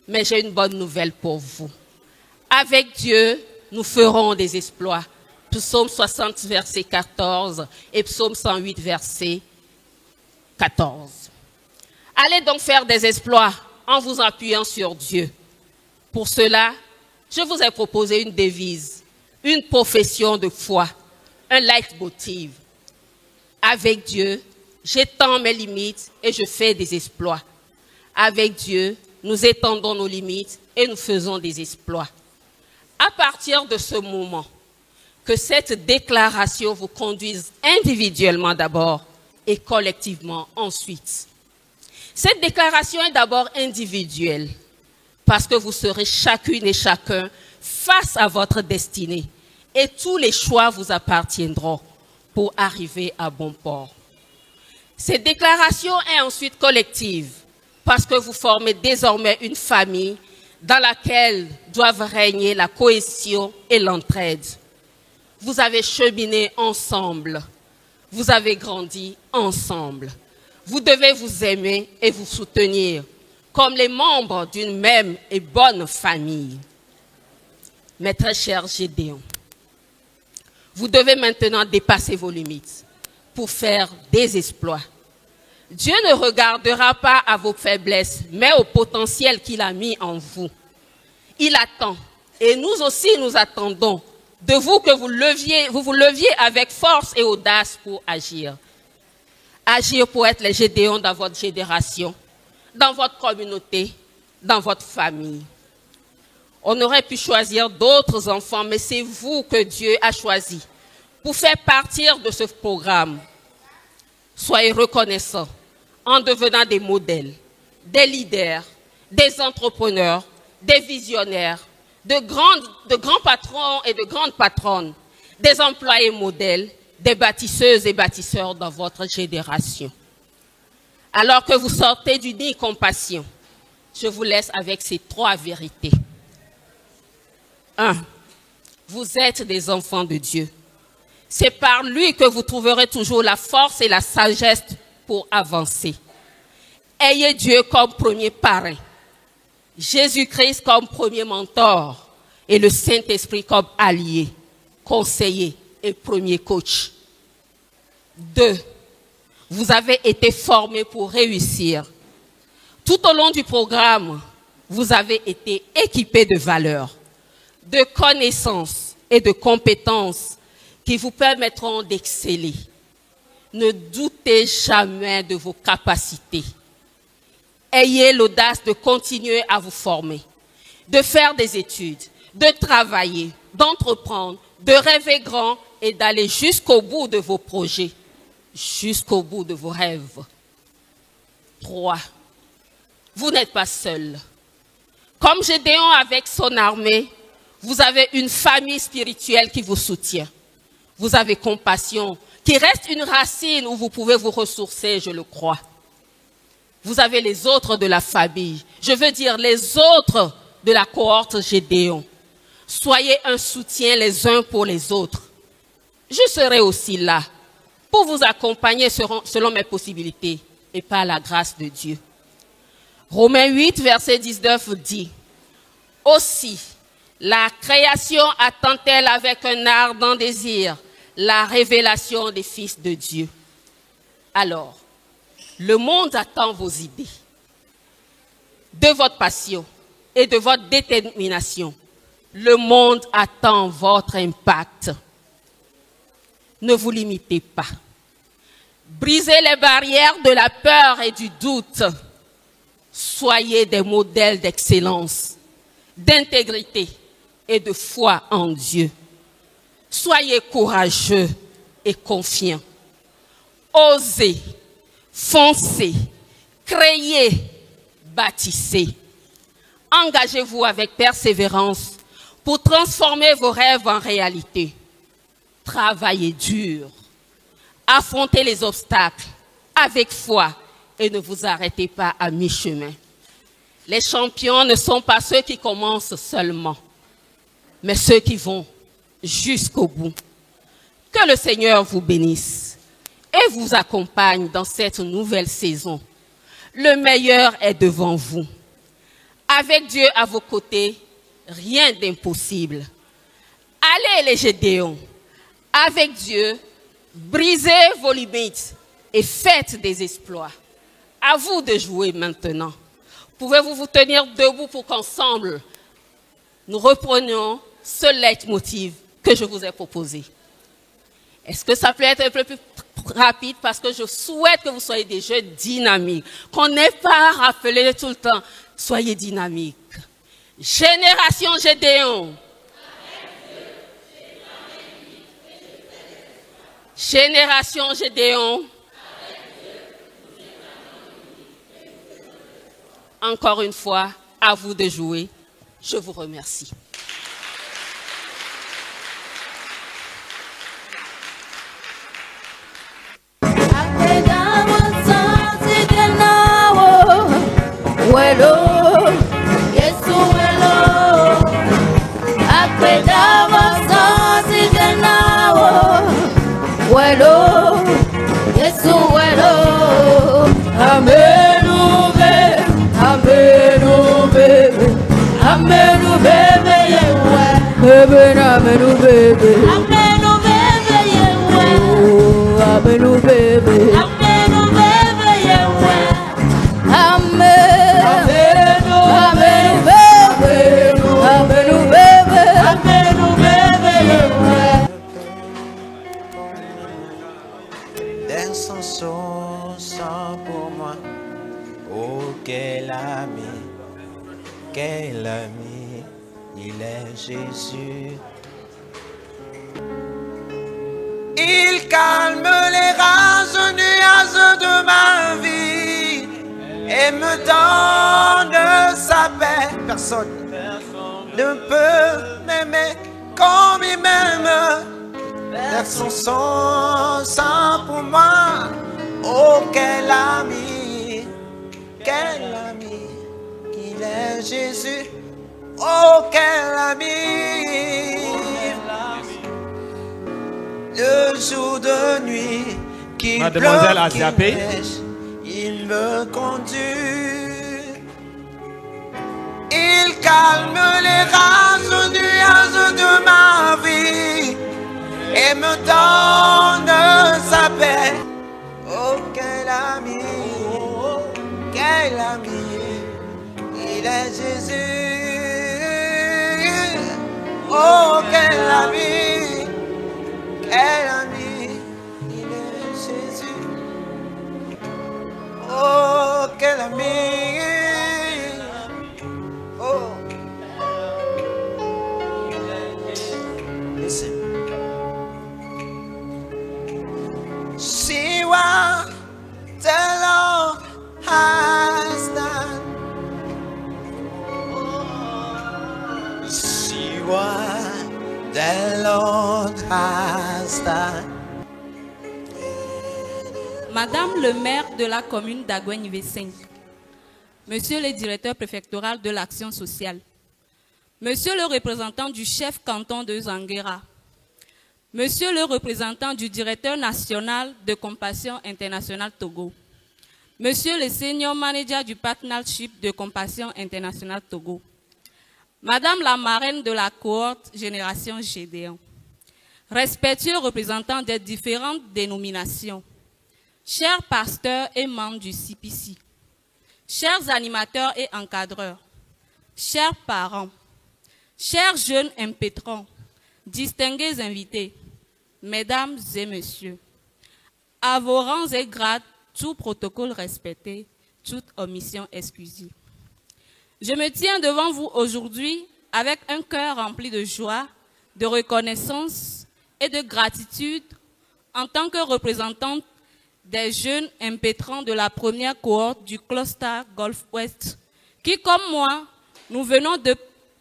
Mais j'ai une bonne nouvelle pour vous. Avec Dieu, nous ferons des exploits. Psaume 60, verset 14 et Psaume 108, verset 14. Allez donc faire des exploits en vous appuyant sur Dieu. Pour cela, je vous ai proposé une devise, une profession de foi, un leitmotiv. Avec Dieu, j'étends mes limites et je fais des exploits. Avec Dieu, nous étendons nos limites et nous faisons des exploits. À partir de ce moment, que cette déclaration vous conduise individuellement d'abord et collectivement ensuite. Cette déclaration est d'abord individuelle parce que vous serez chacune et chacun face à votre destinée et tous les choix vous appartiendront pour arriver à bon port. Cette déclaration est ensuite collective parce que vous formez désormais une famille dans laquelle doivent régner la cohésion et l'entraide. Vous avez cheminé ensemble. Vous avez grandi ensemble. Vous devez vous aimer et vous soutenir comme les membres d'une même et bonne famille. Mes très chers Gédéon, vous devez maintenant dépasser vos limites pour faire des exploits. Dieu ne regardera pas à vos faiblesses, mais au potentiel qu'il a mis en vous. Il attend, et nous aussi nous attendons, de vous que vous vous leviez avec force et audace pour agir. Agir pour être les Gédéons dans votre génération, dans votre communauté, dans votre famille. On aurait pu choisir d'autres enfants, mais c'est vous que Dieu a choisi pour faire partir de ce programme. Soyez reconnaissants en devenant des modèles, des leaders, des entrepreneurs, des visionnaires, de grands patrons et de grandes patronnes, des employés modèles, des bâtisseuses et bâtisseurs dans votre génération. Alors que vous sortez du nid compassion, je vous laisse avec ces 3 vérités. 1. Vous êtes des enfants de Dieu. C'est par lui que vous trouverez toujours la force et la sagesse pour avancer. Ayez Dieu comme premier parrain, Jésus-Christ comme premier mentor et le Saint-Esprit comme allié, conseiller et premier coach. 2. Vous avez été formés pour réussir. Tout au long du programme, vous avez été équipés de valeurs, de connaissances et de compétences qui vous permettront d'exceller. Ne doutez jamais de vos capacités. Ayez l'audace de continuer à vous former, de faire des études, de travailler, d'entreprendre, de rêver grand et d'aller jusqu'au bout de vos projets, jusqu'au bout de vos rêves. 3. Vous n'êtes pas seul. Comme Gédéon avec son armée, vous avez une famille spirituelle qui vous soutient. Vous avez compassion, qui reste une racine où vous pouvez vous ressourcer, je le crois. Vous avez les autres de la famille, je veux dire les autres de la cohorte Gédéon. Soyez un soutien les uns pour les autres. Je serai aussi là pour vous accompagner selon mes possibilités et par la grâce de Dieu. Romains 8, verset 19 dit, « Aussi, la création attend-elle avec un ardent désir la révélation des fils de Dieu. » Alors, le monde attend vos idées, de votre passion et de votre détermination. Le monde attend votre impact. Ne vous limitez pas. Brisez les barrières de la peur et du doute. Soyez des modèles d'excellence, d'intégrité et de foi en Dieu. Soyez courageux et confiants. Osez, foncez, créez, bâtissez. Engagez-vous avec persévérance pour transformer vos rêves en réalité. Travaillez dur. Affrontez les obstacles avec foi et ne vous arrêtez pas à mi-chemin. Les champions ne sont pas ceux qui commencent seulement, mais ceux qui vont jusqu'au bout. Que le Seigneur vous bénisse et vous accompagne dans cette nouvelle saison. Le meilleur est devant vous. Avec Dieu à vos côtés, rien d'impossible. Allez les Gédéons, avec Dieu, brisez vos limites et faites des exploits. À vous de jouer maintenant. Pouvez-vous vous tenir debout pour qu'ensemble, nous reprenions ce leitmotiv que je vous ai proposé. Est-ce que ça peut être un peu plus rapide parce que je souhaite que vous soyez des jeunes dynamiques, qu'on n'ait pas à rappeler tout le temps, soyez dynamiques. Génération Gédéon. Génération Gédéon. Encore une fois, à vous de jouer. Je vous remercie. Pour moi, oh quel ami, il est Jésus. Il calme les rages nuages de ma vie et me donne sa paix. Personne ne peut m'aimer comme il m'aime. Verse son sang pour moi. Oh quel ami, il est Jésus. Oh quel ami, le jour de nuit, qu'il Mademoiselle pleut, qu'il neige, il me conduit. Il calme les rages nuages de ma vie et me donne sa paix. Oh quel ami, il est Jésus. Oh quel ami, il est Jésus. Oh quel ami, oh. Listen. See what the Lord has done. See what the Lord has done. Madame le maire de la commune d'Agouin-Nivé 5, Monsieur le directeur préfectoral de l'action sociale, Monsieur le représentant du chef canton de Zanguera, Monsieur le représentant du directeur national de Compassion Internationale Togo, Monsieur le senior manager du partnership de Compassion Internationale Togo, Madame la marraine de la cohorte Génération Gédéon, respectueux représentants des différentes dénominations, chers pasteurs et membres du CPC, chers animateurs et encadreurs, chers parents, chers jeunes impétrants, distingués invités, mesdames et messieurs, à vos rangs et grades, tout protocole respecté, toute omission excusée. Je me tiens devant vous aujourd'hui avec un cœur rempli de joie, de reconnaissance et de gratitude en tant que représentante des jeunes impétrants de la première cohorte du cluster Golf Ouest, qui, comme moi, nous venons de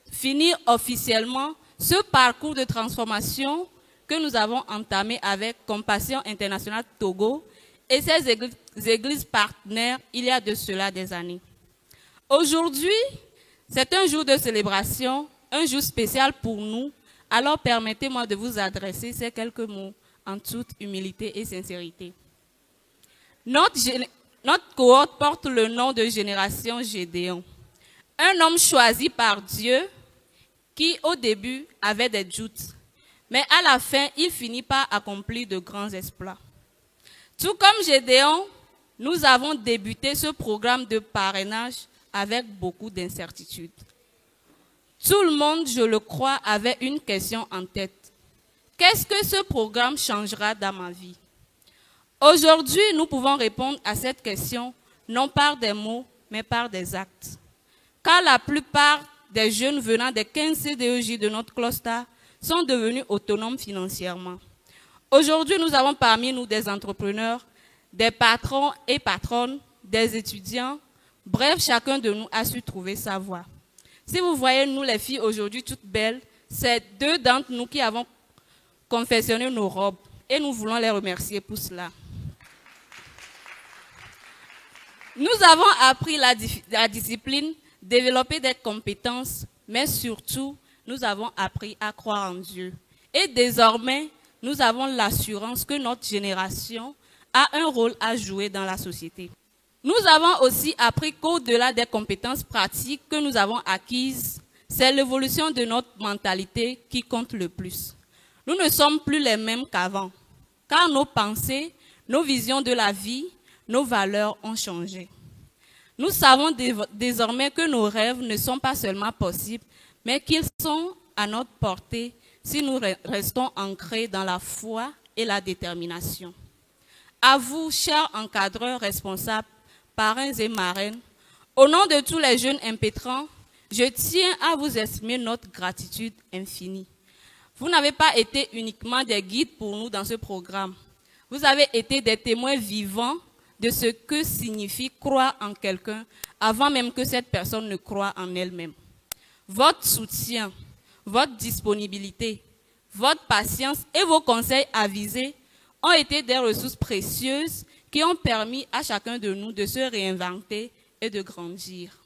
finir officiellement ce parcours de transformation que nous avons entamé avec Compassion Internationale Togo et ses églises partenaires il y a de cela des années. Aujourd'hui, c'est un jour de célébration, un jour spécial pour nous. Alors permettez-moi de vous adresser ces quelques mots en toute humilité et sincérité. Notre cohorte porte le nom de Génération Gédéon. Un homme choisi par Dieu qui, au début, avait des doutes. Mais à la fin, il finit par accomplir de grands exploits. Tout comme Gédéon, nous avons débuté ce programme de parrainage avec beaucoup d'incertitudes. Tout le monde, je le crois, avait une question en tête. Qu'est-ce que ce programme changera dans ma vie? Aujourd'hui, nous pouvons répondre à cette question non par des mots, mais par des actes. Car la plupart des jeunes venant des 15 CDEJ de notre cluster sont devenus autonomes financièrement. Aujourd'hui, nous avons parmi nous des entrepreneurs, des patrons et patronnes, des étudiants. Bref, chacun de nous a su trouver sa voie. Si vous voyez nous les filles aujourd'hui toutes belles, c'est 2 d'entre nous qui avons confectionné nos robes et nous voulons les remercier pour cela. Nous avons appris la discipline, développé des compétences, mais surtout, nous avons appris à croire en Dieu. Et désormais, nous avons l'assurance que notre génération a un rôle à jouer dans la société. Nous avons aussi appris qu'au-delà des compétences pratiques que nous avons acquises, c'est l'évolution de notre mentalité qui compte le plus. Nous ne sommes plus les mêmes qu'avant, car nos pensées, nos visions de la vie, nos valeurs ont changé. Nous savons désormais que nos rêves ne sont pas seulement possibles, mais qu'ils sont à notre portée si nous restons ancrés dans la foi et la détermination. À vous, chers encadreurs responsables, parrains et marraines, au nom de tous les jeunes impétrants, je tiens à vous exprimer notre gratitude infinie. Vous n'avez pas été uniquement des guides pour nous dans ce programme. Vous avez été des témoins vivants de ce que signifie croire en quelqu'un avant même que cette personne ne croie en elle-même. Votre soutien, votre disponibilité, votre patience et vos conseils avisés ont été des ressources précieuses qui ont permis à chacun de nous de se réinventer et de grandir.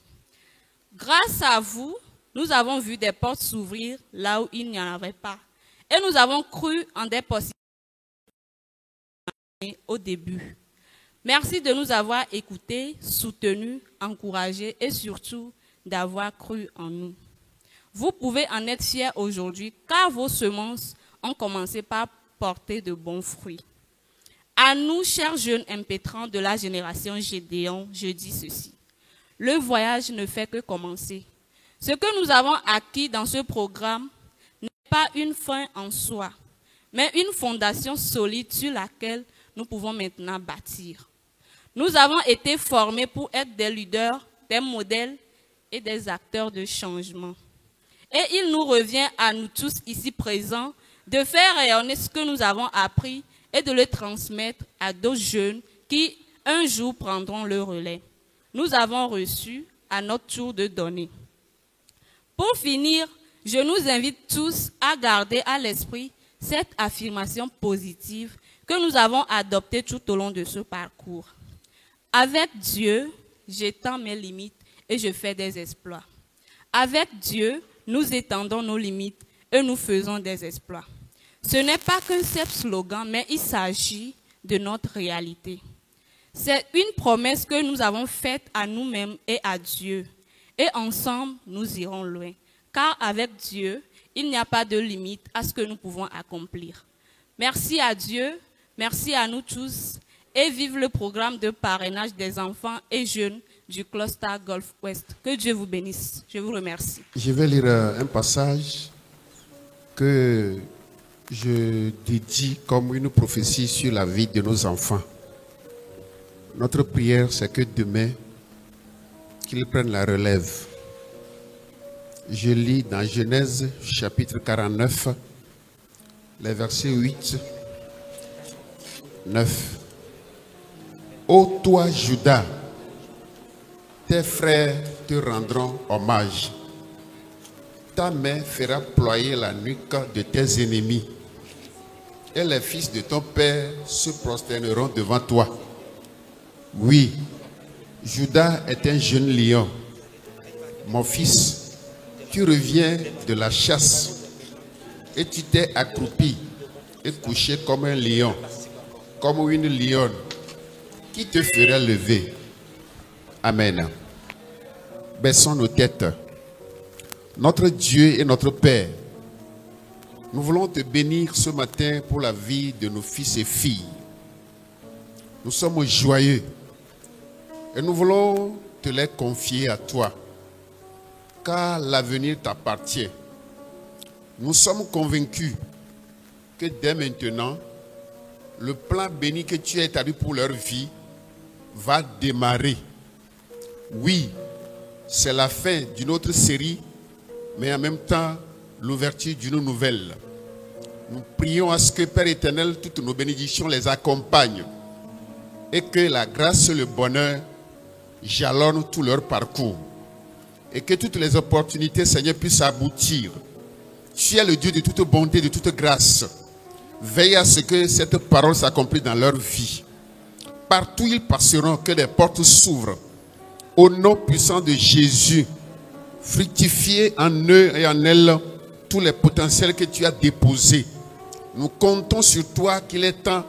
Grâce à vous, nous avons vu des portes s'ouvrir là où il n'y en avait pas. Et nous avons cru en des possibilités au début. Merci de nous avoir écoutés, soutenus, encouragés et surtout d'avoir cru en nous. Vous pouvez en être fiers aujourd'hui car vos semences ont commencé par porter de bons fruits. À nous, chers jeunes impétrants de la génération Gédéon, je dis ceci. Le voyage ne fait que commencer. Ce que nous avons acquis dans ce programme n'est pas une fin en soi, mais une fondation solide sur laquelle nous pouvons maintenant bâtir. Nous avons été formés pour être des leaders, des modèles et des acteurs de changement. Et il nous revient à nous tous ici présents de faire rayonner ce que nous avons appris et de le transmettre à d'autres jeunes qui, un jour, prendront le relais. Nous avons reçu à notre tour de donner. Pour finir, je nous invite tous à garder à l'esprit cette affirmation positive que nous avons adoptée tout au long de ce parcours. Avec Dieu, j'étends mes limites et je fais des exploits. Avec Dieu, nous étendons nos limites et nous faisons des exploits. Ce n'est pas qu'un simple slogan, mais il s'agit de notre réalité. C'est une promesse que nous avons faite à nous-mêmes et à Dieu. Et ensemble, nous irons loin. Car avec Dieu, il n'y a pas de limite à ce que nous pouvons accomplir. Merci à Dieu, merci à nous tous. Et vive le programme de parrainage des enfants et jeunes du cluster Golf Ouest. Que Dieu vous bénisse. Je vous remercie. Je vais lire un passage que je dédie comme une prophétie sur la vie de nos enfants. Notre prière, c'est que demain, qu'ils prennent la relève. Je lis dans Genèse chapitre 49, les versets 8, 9. Ô toi, Judas, tes frères te rendront hommage. Ta main fera ployer la nuque de tes ennemis. et les fils de ton Père se prosterneront devant toi. Oui, Judas est un jeune lion. Mon fils, tu reviens de la chasse et tu t'es accroupi et couché comme un lion, comme une lionne. Qui te fera lever? Amen. Baissons nos têtes. Notre Dieu et notre Père, nous voulons te bénir ce matin pour la vie de nos fils et filles. Nous sommes joyeux et nous voulons te les confier à toi, car l'avenir t'appartient. Nous sommes convaincus que dès maintenant, le plan béni que tu as établi pour leur vie va démarrer. Oui, c'est la fin d'une autre série, mais en même temps, l'ouverture d'une nouvelle. Nous prions à ce que, Père éternel, toutes nos bénédictions les accompagnent et que la grâce et le bonheur jalonnent tout leur parcours et que toutes les opportunités, Seigneur, puissent aboutir. Tu es le Dieu de toute bonté, de toute grâce. Veille à ce que cette parole s'accomplisse dans leur vie. Partout ils passeront, que les portes s'ouvrent. Au nom puissant de Jésus, fructifiez en eux et en elles tous les potentiels que tu as déposés. Nous comptons sur toi qu'il est temps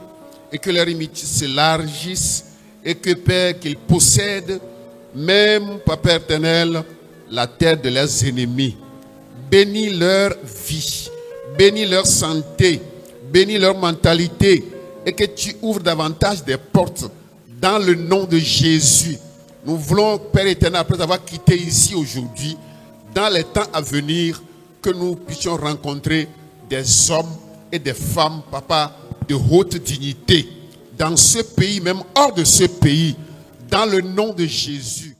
et que leur amitié s'élargisse et que, Père, qu'ils possèdent, même, Papa éternel, la terre de leurs ennemis. Bénis leur vie, bénis leur santé, bénis leur mentalité et que tu ouvres davantage des portes dans le nom de Jésus. Nous voulons, Père éternel, après avoir quitté ici aujourd'hui, dans les temps à venir, que nous puissions rencontrer des hommes et des femmes, Papa, de haute dignité, dans ce pays, même hors de ce pays, dans le nom de Jésus.